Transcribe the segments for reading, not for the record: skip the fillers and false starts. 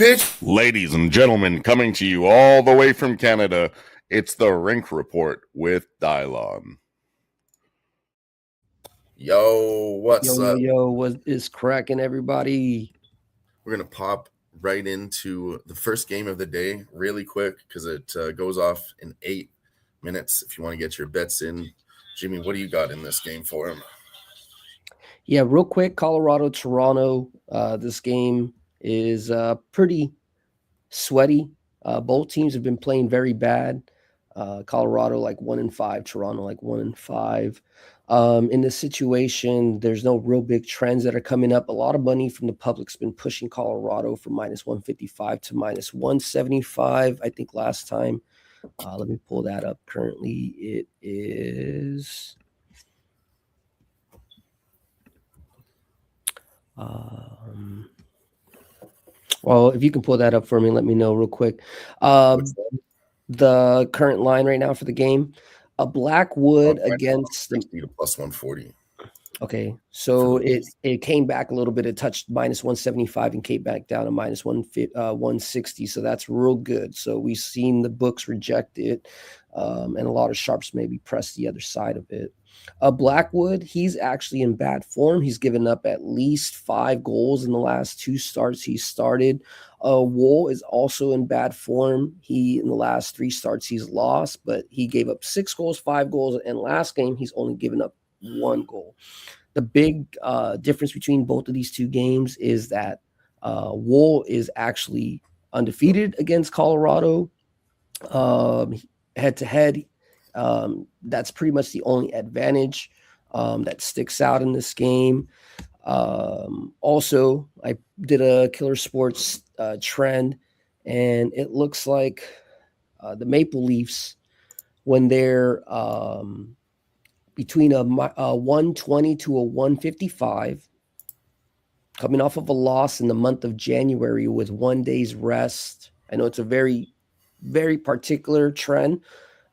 bitch. Ladies and gentlemen, coming to you all the way from Canada, it's the Rink Report with Dylon. Yo, what's up? Yo, what is cracking, everybody? We're going to pop right into the first game of the day really quick because it goes off in 8 minutes. If you want to get your bets in, Jimmy, what do you got in this game for him? Yeah, real quick, Colorado, Toronto. This game is pretty sweaty. Both teams have been playing very bad. Colorado like 1-5, Toronto like 1-5. In this situation, there's no real big trends that are coming up. A lot of money from the public's been pushing Colorado from -155 to -175. I think last time. Let me pull that up. Currently, it is. Well, if you can pull that up for me, let me know real quick. The current line right now for the game, a Blackwood against the to +140. Okay, so it came back a little bit. It touched -175 and came back down to -160. So that's real good. So we've seen the books reject it, and a lot of sharps maybe press the other side of it. Blackwood, he's actually in bad form. He's given up at least 5 goals in the last 2 starts he started. Wool is also in bad form. In the last 3 starts he's lost, but he gave up 6 goals, 5 goals, and last game he's only given up 1 goal. The big difference between both of these 2 games is that Wool is actually undefeated against Colorado. Head-to-head, that's pretty much the only advantage that sticks out in this game. Also, I did a Killer Sports trend, and it looks like the Maple Leafs, when they're between a 120 to a 155, coming off of a loss in the month of January with 1 day's rest. I know it's a very, very particular trend,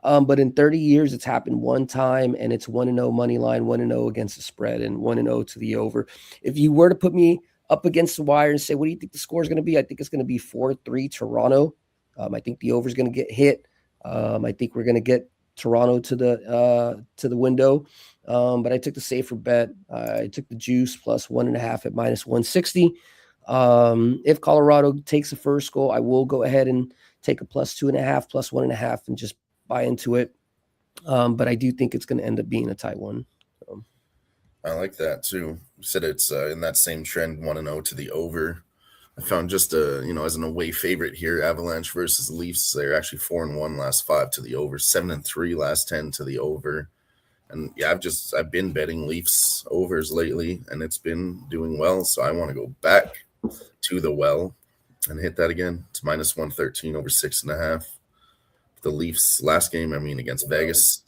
but in 30 years, it's happened one time, and it's 1-0 money line, 1-0 against the spread, and 1-0 to the over. If you were to put me up against the wire and say, what do you think the score is going to be? I think it's going to be 4-3 Toronto. I think the over is going to get hit. I think we're going to get Toronto to the window, but I took the safer bet. I took the juice plus 1.5 at -160. If Colorado takes the first goal, I will go ahead and take a +2.5, +1.5, and just buy into it. But I do think it's going to end up being a tight one. So. I like that too. You said it's in that same trend, 1-0 to the over. I found just as an away favorite here, Avalanche versus Leafs. They're actually 4-1 last 5 to the over, 7-3 last 10 to the over. And yeah, I've been betting Leafs overs lately, and it's been doing well. So I want to go back to the well and hit that again. It's -113 over 6.5. The Leafs last game, against Vegas,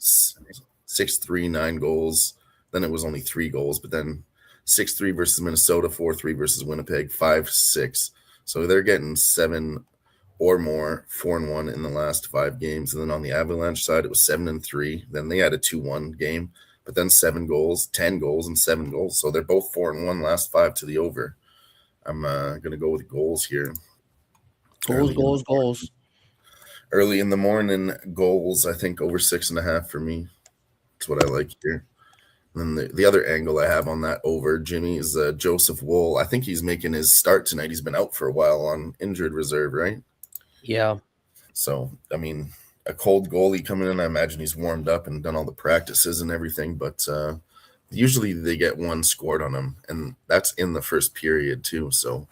6-3, 9 goals. Then it was only 3 goals, but then 6-3 versus Minnesota, 4-3 versus Winnipeg, 5-6. So they're getting 7 or more, 4-1 in the last 5 games. And then on the Avalanche side, it was 7-3. Then they had a 2-1 game, but then 7 goals, 10 goals, and 7 goals. So they're both 4-1 last 5 to the over. I'm going to go with goals here. Goals. Early in the morning, goals, I think over 6.5 for me. That's what I like here. And then the other angle I have on that over, Jimmy, is Joseph Woll. I think he's making his start tonight. He's been out for a while on injured reserve, right? Yeah. So, a cold goalie coming in, I imagine he's warmed up and done all the practices and everything. But usually they get 1 scored on him, and that's in the first period too. So,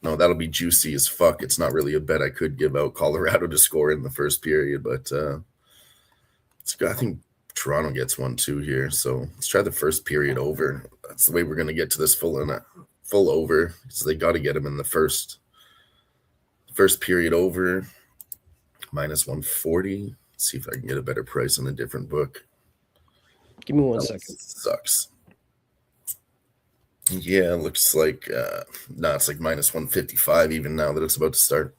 no, that'll be juicy as fuck. It's not really a bet I could give out Colorado to score in the first period, but I think Toronto gets 1 too here. So let's try the first period over. That's the way we're going to get to this full over. So they got to get him in the first period over, -140. Let's see if I can get a better price on a different book. Give me 1 second. Sucks. Yeah, it looks like it's like -155 even now that it's about to start.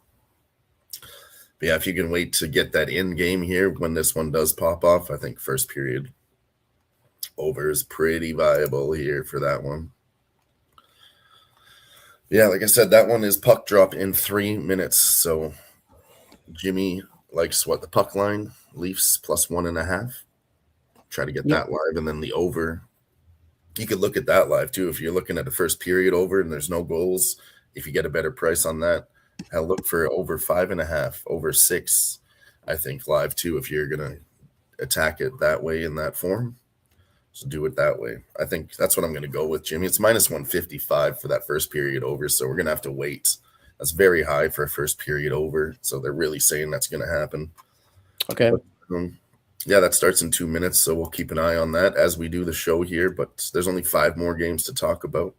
But yeah, if you can wait to get that in game here when this one does pop off, I think first period over is pretty viable here for that one. Yeah, like I said, that one is puck drop in 3 minutes. So Jimmy likes what, the puck line? Leafs plus 1.5. Try to get Yep. that live, and then the over. You could look at that live too. If you're looking at the first period over and there's no goals, if you get a better price on that, I'll look for over 5.5, over 6, I think, live too, if you're gonna attack it that way in that form. So do it that way. I think that's what I'm gonna go with, Jimmy. It's minus 155 for that first period over, so we're gonna have to wait. That's very high for a first period over. So they're really saying that's gonna happen. Okay. But, yeah, that starts in 2 minutes, so we'll keep an eye on that as we do the show here. But there's only 5 more games to talk about,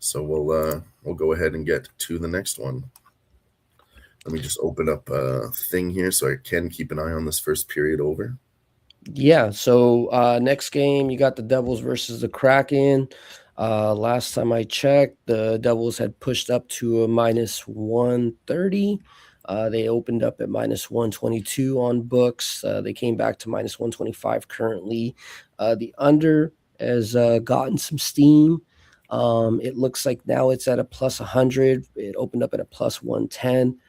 so we'll go ahead and get to the next one. Let me just open up a thing here so I can keep an eye on this first period over. Yeah. So next game, you got the Devils versus the Kraken. Last time I checked, the Devils had pushed up to a minus 130. They opened up at minus 122 on books. They came back to minus 125 currently. The under has gotten some steam. It looks like now it's at a plus 100. It opened up at a plus 110.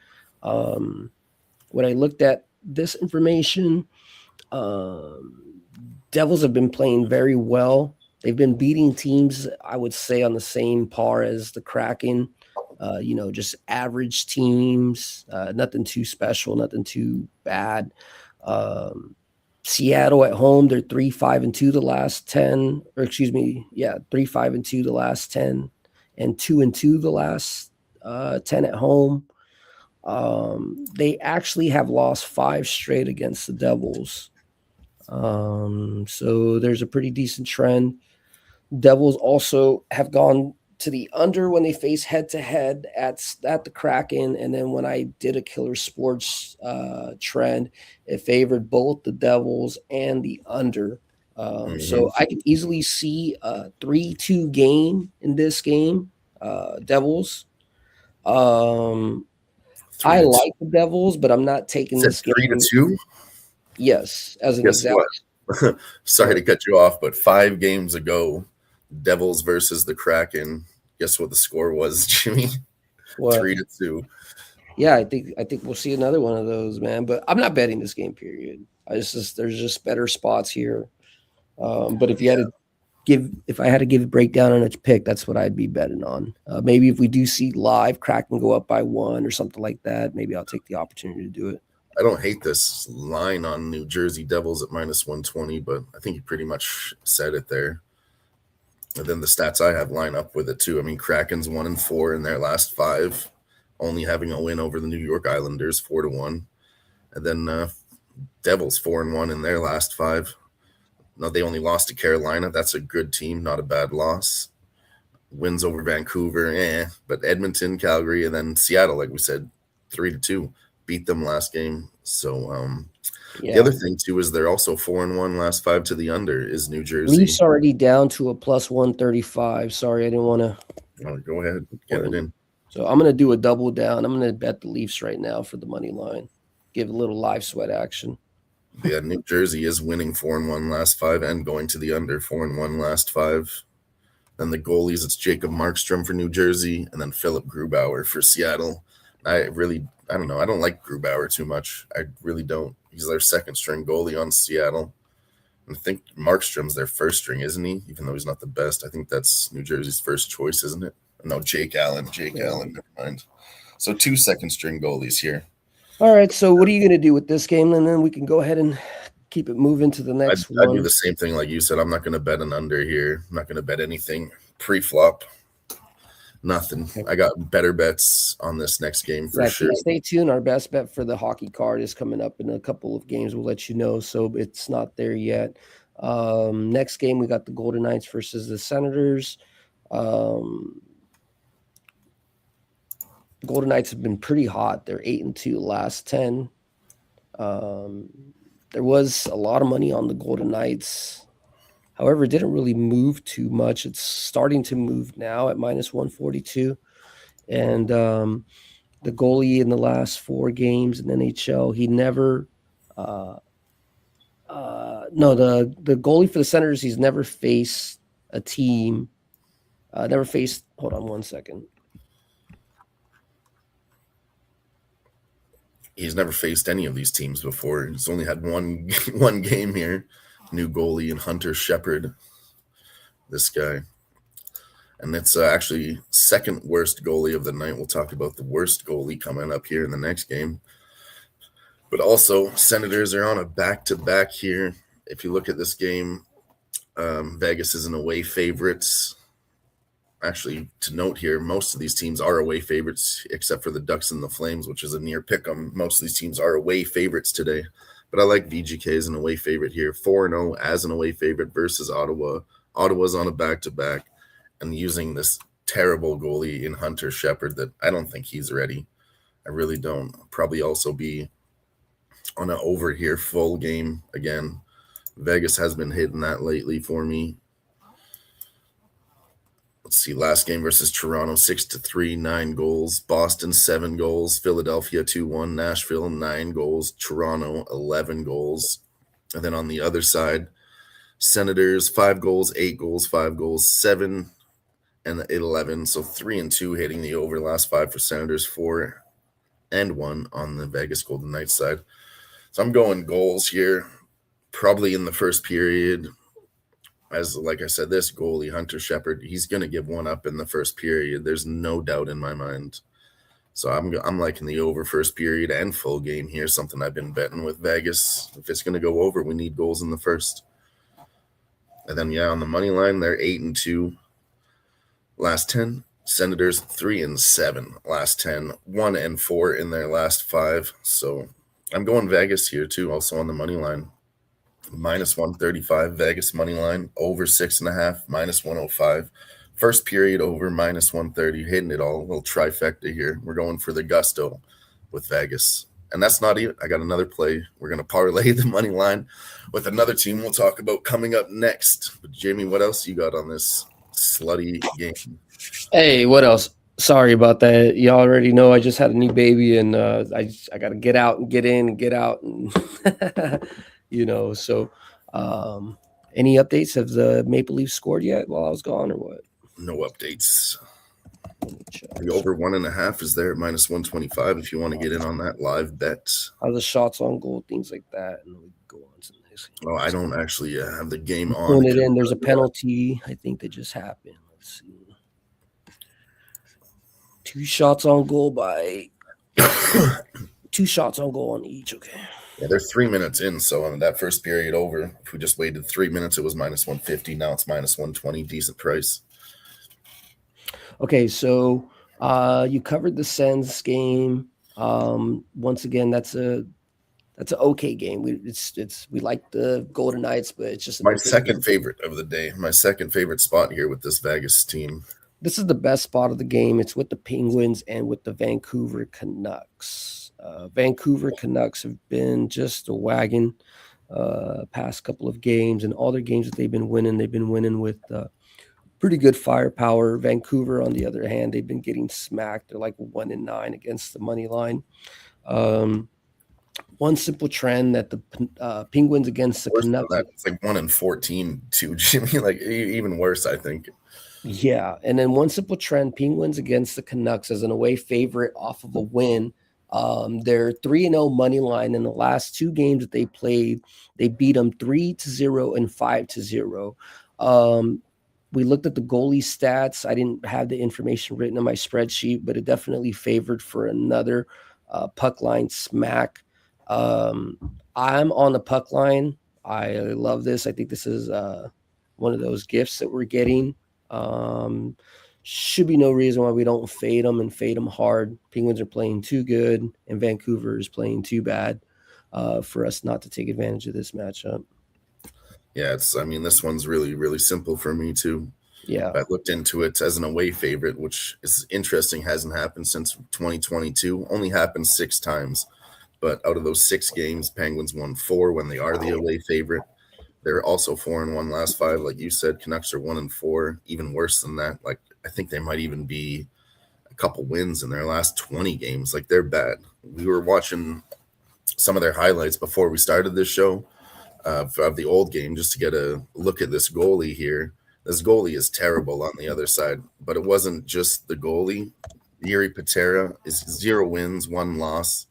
When I looked at this information, Devils have been playing very well. They've been beating teams, I would say, on the same par as the Kraken. Just average teams, nothing too special, nothing too bad. Seattle at home, they're 3-5-2 the last 10, or excuse me, 3-5-2 the last 10, and 2-2 the last 10 at home. They actually have lost 5 straight against the Devils. So there's a pretty decent trend. Devils also have gone to the under when they face head to head at the Kraken, and then when I did a Killer Sports trend, it favored both the Devils and the under. So I could easily see a 3-2 game in this game. Devils. I like the Devils, but I'm not taking this game. 3-2. Yes, as an Guess example. what? Sorry to cut you off, but 5 games ago, Devils versus the Kraken. Guess what the score was, Jimmy? 3-2. Yeah, I think we'll see another one of those, man. But I'm not betting this game. Period. There's just better spots here. But if I had to give a breakdown on each pick, that's what I'd be betting on. Maybe if we do see live Kraken go up by 1 or something like that, maybe I'll take the opportunity to do it. I don't hate this line on New Jersey Devils at minus 120, but I think you pretty much said it there. And then the stats I have line up with it too. I mean, Kraken's 1-4 in their last 5, only having a win over the New York Islanders 4-1, and then Devils 4-1 in their last 5. No, they only lost to Carolina. That's a good team, not a bad loss. Wins over Vancouver, but Edmonton, Calgary, and then Seattle, like we said, 3-2. Beat them last game. So the other thing too is they're also 4-1 last 5 to the under is New Jersey. Leafs already down to a plus 135. Sorry, I didn't want to. Go ahead, get it in. So I'm going to do a double down. I'm going to bet the Leafs right now for the money line. Give a little live sweat action. Yeah, New Jersey is winning 4-1 last 5 and going to the under 4-1 last 5. Then the goalies, it's Jacob Markstrom for New Jersey, and then Philip Grubauer for Seattle. I don't know. I don't like Grubauer too much. I really don't. He's their second string goalie on Seattle. And I think Markstrom's their first string, isn't he? Even though he's not the best. I think that's New Jersey's first choice, isn't it? No, Jake Allen. Allen, never mind. So 2 second string goalies here. All right. So what are you going to do with this game? And then we can go ahead and keep it moving to the next one. I'd do the same thing like you said. I'm not going to bet an under here. I'm not going to bet anything pre-flop. Nothing. I got better bets on this next game for sure. Stay tuned. Our best bet for the hockey card is coming up in a couple of games. We'll let you know. So it's not there yet. Next game, we got the Golden Knights versus the Senators. Golden Knights have been pretty hot. They're 8-2 last 10. There was a lot of money on the Golden Knights. However, it didn't really move too much. It's starting to move now at minus 142. And the goalie in the last 4 games in the NHL, he never the goalie for the Senators, he's never faced a team, hold on one second. he's never faced any of these teams before. He's only had one game here. New goalie and Hunter Shepard. This guy. And it's actually second worst goalie of the night. We'll talk about the worst goalie coming up here in the next game. But also, Senators are on a back-to-back here. If you look at this game, Vegas is an away favorites. Actually, to note here, most of these teams are away favorites, except for the Ducks and the Flames, which is a near pick-em. Most of these teams are away favorites today. But I like VGK as an away favorite here. 4-0 as an away favorite versus Ottawa. Ottawa's on a back-to-back. And using this terrible goalie in Hunter Shepard that I don't think he's ready. I really don't. I'll probably also be on an over here full game again. Vegas has been hitting that lately for me. Let's see, last game versus Toronto, 6-3, 9 goals. Boston, 7 goals. Philadelphia, 2-1. Nashville, 9 goals. Toronto, 11 goals. And then on the other side, Senators, 5 goals, 8 goals, 5 goals, 7 and 11. So 3-2 hitting the over. Last 5 for Senators, 4 and 1 on the Vegas Golden Knights side. So I'm going goals here, probably in the first period. As like I said, this goalie, Hunter Shepard, he's going to give one up in the first period. There's no doubt in my mind. So I'm liking the over first period and full game here, something I've been betting with Vegas. If it's going to go over, we need goals in the first. And then, on the money line, they're 8-2. Last 10. Senators 3-7. Last 10. 1-4 in their last 5. So I'm going Vegas here, too, also on the money line. -135 Vegas money line, over 6.5, -105. First period over, -130, hitting it all. A little trifecta here. We're going for the gusto with Vegas. And that's not even, I got another play. We're going to parlay the money line with another team we'll talk about coming up next. But Jamie, what else you got on this slutty game? Hey, what else? Sorry about that. You already know I just had a new baby, and I got to get out and get in and get out. And so any updates? Have the Maple Leafs scored yet while I was gone, or what? No updates. The over 1.5 is there at -125 if you want to get in on that live bet. How the shots on goal, things like that, and we go on to the next game. Oh, I don't actually have the game on. Pulling it in, there's a penalty. I think that just happened. Let's see. 2 shots on goal by 2 shots on goal on each. Okay. Yeah, they're 3 minutes in, so that first period over. If we just waited 3 minutes, it was -150. Now it's -120. Decent price. Okay, so you covered the Sens game. Once again, that's an okay game. We like the Golden Knights, but it's just my second favorite of the day. My second favorite spot here with this Vegas team. This is the best spot of the game. It's with the Penguins and with the Vancouver Canucks. Vancouver Canucks have been just a wagon past couple of games, and all their games that they've been winning with pretty good firepower. Vancouver, on the other hand, they've been getting smacked. They're like 1-9 against the money line. One simple trend that the Penguins against the Canucks. It's like 1-14 too, Jimmy. Like even worse, I think. Yeah, and then one simple trend: Penguins against the Canucks as an away favorite off of a win. They're 3-0 money line in the last 2 games that they played. They beat them 3-0 and 5-0. We looked at the goalie stats. I didn't have the information written in my spreadsheet, but it definitely favored for another puck line smack. I'm on the puck line. I love this. I think this is one of those gifts that we're getting. Should be no reason why we don't fade them hard. Penguins are playing too good, and Vancouver is playing too bad for us not to take advantage of this matchup. Yeah, this one's really, really simple for me too. Yeah. I looked into it as an away favorite, which is interesting. Hasn't happened since 2022. Only happened 6 times. But out of those 6 games, Penguins won 4 when they are the away favorite. They're also 4-1 last 5. Like you said, Canucks are 1-4. Even worse than that. Like I think they might even be a couple wins in their last 20 games. Like they're bad. We were watching some of their highlights before we started this show. Of the old game, just to get a look at this goalie here. This goalie is terrible on the other side, but it wasn't just the goalie. Yuri Patera is 0 wins, 1 loss.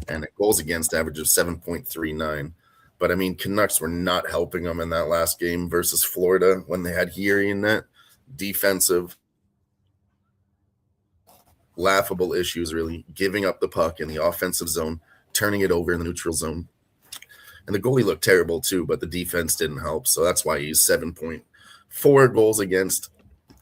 and a goals against average of 7.39. But I mean, Canucks were not helping them in that last game versus Florida when they had Heary in net. Defensive, laughable issues, really, giving up the puck in the offensive zone, turning it over in the neutral zone. And the goalie looked terrible too, but the defense didn't help. So that's why he's 7.4 goals against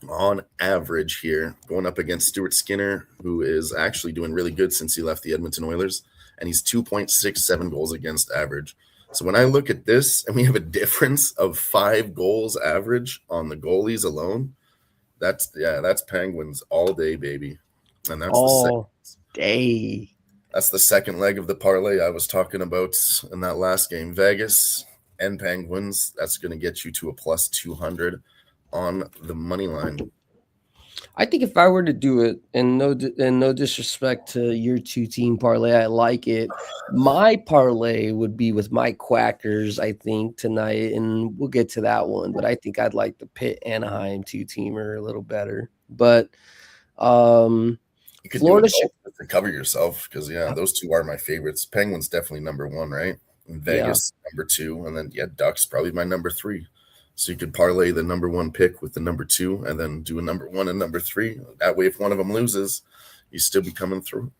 on average here, going up against Stuart Skinner, who is actually doing really good since he left the Edmonton Oilers. And he's 2.67 goals against average. So when I look at this and we have a difference of 5 goals average on the goalies alone, that's Penguins all day, baby. And that's all day. That's the second leg of the parlay I was talking about in that last game. Vegas and Penguins, that's going to get you to a plus 200 on the money line. I think if I were to do it, and no disrespect to your 2-team parlay, I like it. My parlay would be with my Quackers, I think, tonight, and we'll get to that one. But I think I'd like the Pitt Anaheim 2-teamer a little better. But you could Florida do it to cover yourself because those two are my favorites. Penguins definitely number 1, right? And Vegas number 2, and then Ducks probably my number 3. So you could parlay the number 1 pick with the number 2 and then do a number 1 and number 3. That way, if one of them loses, you still be coming through.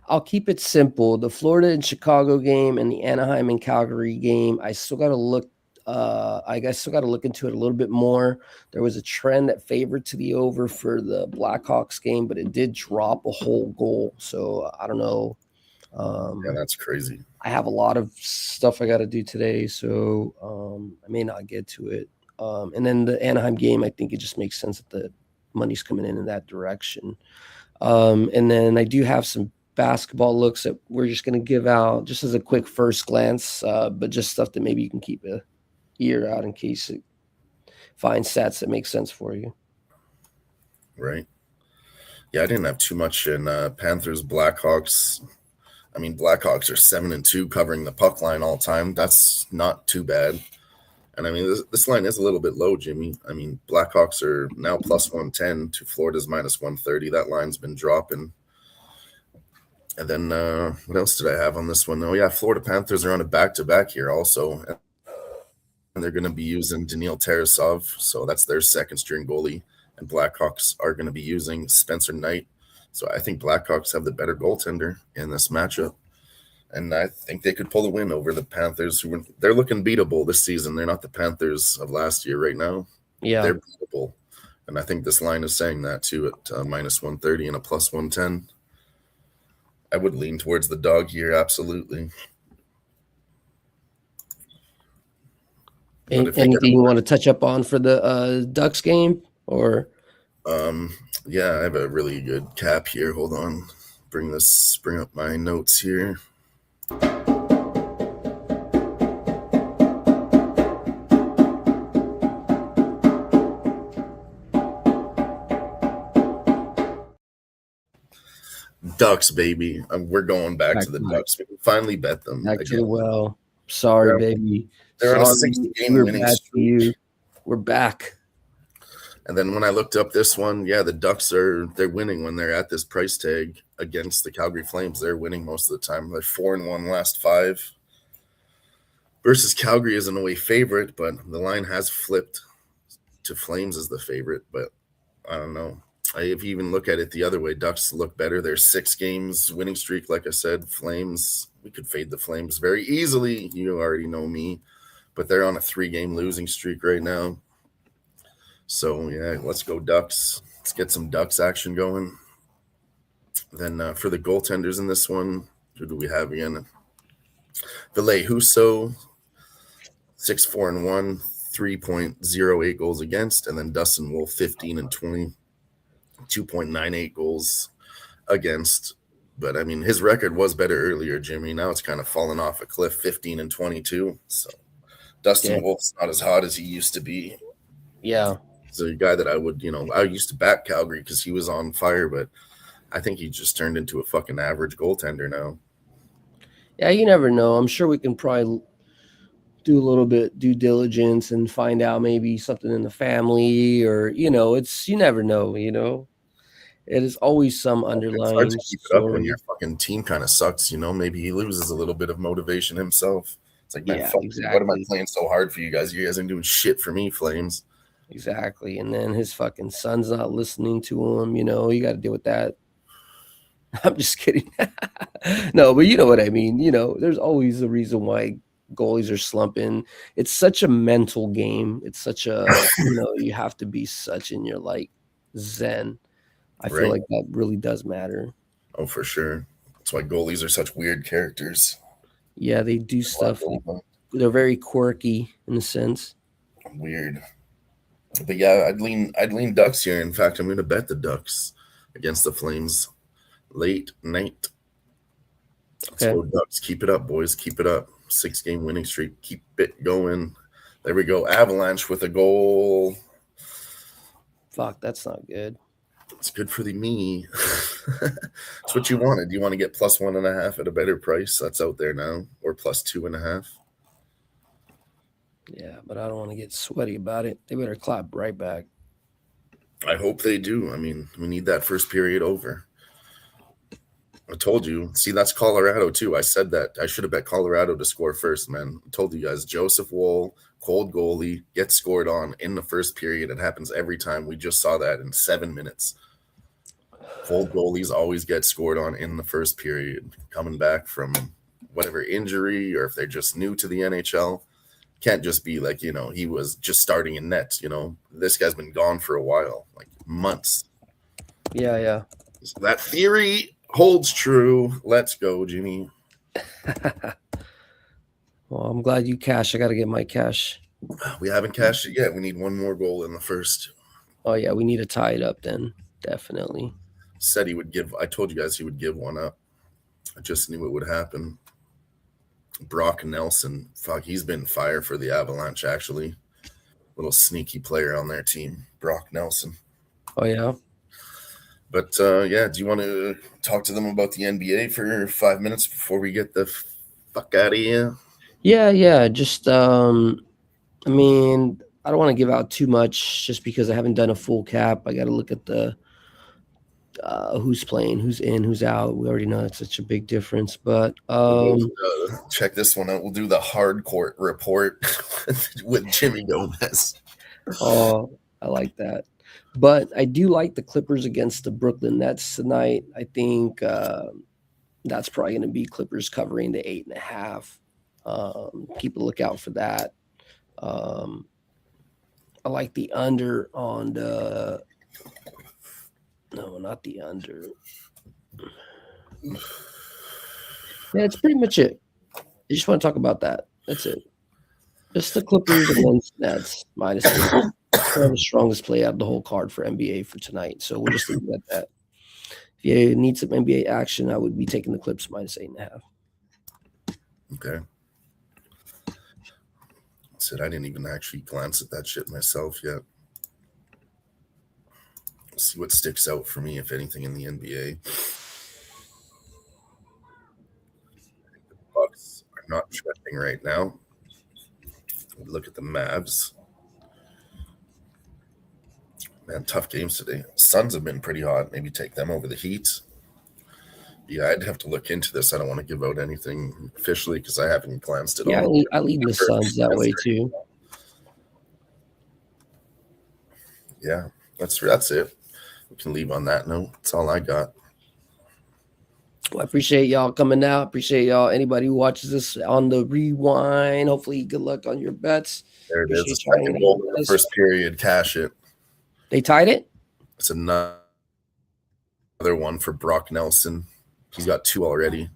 I'll keep it simple. The Florida and Chicago game and the Anaheim and Calgary game, I still got to look. I guess still got to look into it a little bit more. There was a trend that favored to the over for the Blackhawks game, but it did drop a whole goal. So I don't know. That's crazy. I have a lot of stuff I got to do today, so I may not get to it. And then the Anaheim game, I think it just makes sense that the money's coming in that direction. And then I do have some basketball looks that we're just going to give out just as a quick first glance, but just stuff that maybe you can keep an ear out in case it finds stats that make sense for you. Right. Yeah, I didn't have too much in Panthers Blackhawks. I mean, Blackhawks are 7-2 covering the puck line all time. That's not too bad. And I mean, this line is a little bit low, Jimmy. I mean, Blackhawks are now plus 110 to Florida's minus 130. That line's been dropping. And then what else did I have on this one? Oh, yeah, Florida Panthers are on a back-to-back here also. And they're going to be using Daniil Tarasov. So that's their second-string goalie. And Blackhawks are going to be using Spencer Knight. So I think Blackhawks have the better goaltender in this matchup. And I think they could pull the win over the Panthers. They're looking beatable this season. They're not the Panthers of last year right now. Yeah. They're beatable. And I think this line is saying that too at minus 130 and a plus 110. I would lean towards the dog here, absolutely. Anything you want to touch up on for the Ducks game? Or yeah, I have a really good cap here. Hold on. Bring up my notes here. Ducks, baby. We're going back to the Ducks. We can finally bet them. Back to the well. Sorry, baby. They're on a 60-game winning streak. We're back. And then when I looked up this one, the Ducks they're winning when they're at this price tag against the Calgary Flames. They're winning most of the time. They're 4-1 last 5. Versus Calgary is an away favorite, but the line has flipped to Flames as the favorite. But I don't know. If you even look at it the other way, Ducks look better. They're 6 games winning streak, like I said. Flames, we could fade the Flames very easily. You already know me. But they're on a 3-game losing streak right now. So, let's go Ducks. Let's get some Ducks action going. Then for the goaltenders in this one, who do we have again? Ville Husso, 6-4-1, 3.08 goals against. And then Dustin Wolf, 15-20, 2.98 goals against. But, I mean, his record was better earlier, Jimmy. Now it's kind of fallen off a cliff, 15-22. So Dustin Wolf's not as hot as he used to be. Yeah. He's a guy that I would, I used to back Calgary because he was on fire, but I think he just turned into a fucking average goaltender now. Yeah, you never know. I'm sure we can probably do a little bit due diligence and find out maybe something in the family or, you never know, It is always some It's hard underlying to keep it up when story. your fucking team kind of sucks. Maybe he loses a little bit of motivation himself. It's like, man, Yeah, fuck, what am I exactly. playing so hard for you guys? You guys ain't doing shit for me, Flames. Exactly. And then his fucking son's not listening to him. You got to deal with that. I'm just kidding. No, but you know what I mean. There's always a reason why goalies are slumping. It's such a mental game. It's such a, you have to be such in your zen. I feel Right? like that really does matter. Oh, for sure. That's why goalies are such weird characters. Yeah, they do stuff like they're very quirky in a sense. Weird. But yeah, I'd lean Ducks here. In fact, I'm gonna bet the Ducks against the Flames late night. Let's Okay. go Ducks. Keep it up, boys. Keep it up. 6-game winning streak. Keep it going. There we go. Avalanche with a goal. Fuck, that's not good. It's good for the me. It's what you wanted. You want to get plus 1.5 at a better price. That's out there now, or plus 2.5. Yeah, but I don't want to get sweaty about it. They better clap right back. I hope they do. I mean, we need that first period over. I told you. See, that's Colorado too. I said that. I should have bet Colorado to score first, man. I told you guys. Joseph Woll, cold goalie, gets scored on in the first period. It happens every time. We just saw that in 7 minutes. Cold goalies always get scored on in the first period, coming back from whatever injury or if they're just new to the NHL. Can't just be like, he was just starting in net. This guy's been gone for a while, like months. Yeah. So that theory holds true. Let's go, Jimmy. Well, I'm glad you cashed. I got to get my cash. We haven't cashed it yet. We need one more goal in the first. Oh, yeah. We need to tie it up then. Definitely. Said he would give. I told you guys he would give one up. I just knew it would happen. Brock Nelson. Fuck, he's been fire for the Avalanche, actually. Little sneaky player on their team. Brock Nelson. Oh, yeah. But, yeah, do you want to talk to them about the NBA for 5 minutes before we get the fuck out of here? Yeah. Just, I mean, I don't want to give out too much just because I haven't done a full cap. I got to look at the who's playing, who's in, who's out. We already know it's such a big difference. But check this one out. We'll do the hard court report with Jimmy Gomez. Oh, I like that. But I do like the Clippers against the Brooklyn Nets tonight. I think that's probably going to be Clippers covering the 8.5. Keep a lookout for that. I like the under on the. No, not the under. Yeah, it's pretty much it. I just want to talk about that. That's it. Just the Clippers against Nets minus 8. The strongest play out of the whole card for NBA for tonight. So we'll just leave it at that. If you need some NBA action, I would be taking the Clips minus 8.5. Okay. Said I didn't even actually glance at that shit myself yet. See what sticks out for me, if anything, in the NBA. The Bucks are not trending right now. Look at the Mavs. Man, tough games today. Suns have been pretty hot. Maybe take them over the Heat. Yeah, I'd have to look into this. I don't want to give out anything officially because I haven't glanced at all. I lead the Suns that way too. Yeah, that's it. We can leave on that note. That's all I got. Well, I appreciate y'all coming out. Appreciate y'all. Anybody who watches this on the rewind, hopefully good luck on your bets. There it is. The second goal in the first period. Cash it. They tied it? It's another one for Brock Nelson. He's got 2 already.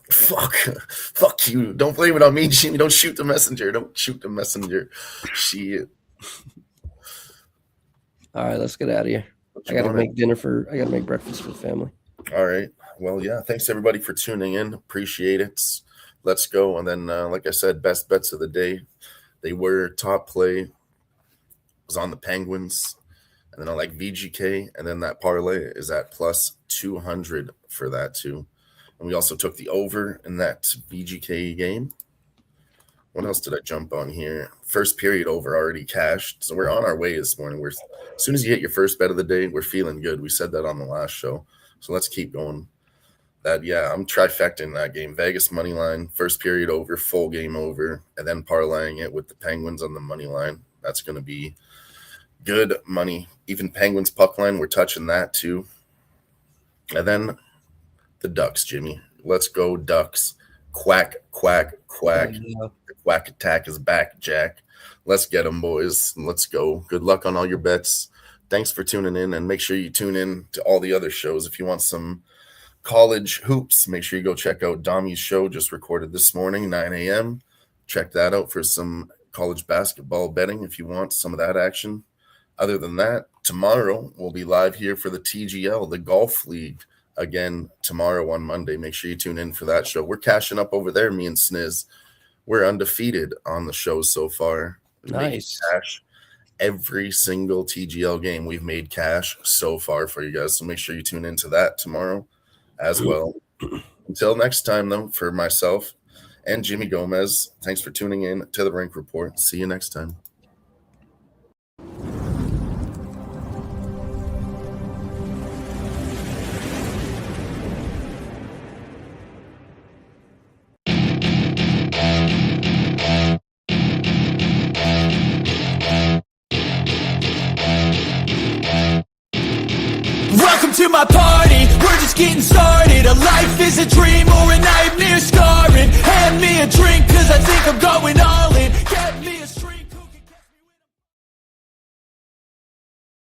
Fuck you. Don't blame it on me, Jimmy. Don't shoot the messenger. Shit. All right, let's get out of here. I gotta make breakfast for the family. All right. Well, yeah. Thanks everybody for tuning in. Appreciate it. Let's go. And then, like I said, best bets of the day. They were top play. Was on the Penguins. And then I like VGK. And then that parlay is at plus 200 for that too. And we also took the over in that VGK game. What else did I jump on here? First period over already cashed. So we're on our way this morning. As soon as you hit your first bet of the day, we're feeling good. We said that on the last show. So let's keep going. I'm trifecting that game. Vegas money line, first period over, full game over, and then parlaying it with the Penguins on the money line. That's going to be good money. Even Penguins puck line, we're touching that too. And then the Ducks, Jimmy. Let's go Ducks. Quack, quack, quack. Yeah. The quack attack is back, Jack. Let's get them, boys. Let's go. Good luck on all your bets. Thanks for tuning in, and make sure you tune in to all the other shows. If you want some college hoops, make sure you go check out Dommy's show, just recorded this morning, 9 a.m. Check that out for some college basketball betting if you want some of that action. Other than that, tomorrow we'll be live here for the TGL, the Golf League, again tomorrow on Monday. Make sure you tune in for that show. We're cashing up over there, me and Sniz. We're undefeated on the show so far. Nice. Cash. Every single TGL game we've made cash so far for you guys. So make sure you tune into that tomorrow as well. Until next time, though, for myself and Jimmy Gomez, thanks for tuning in to the Rink Report. See you next time. Welcome to my party, we're just getting started. A life is a dream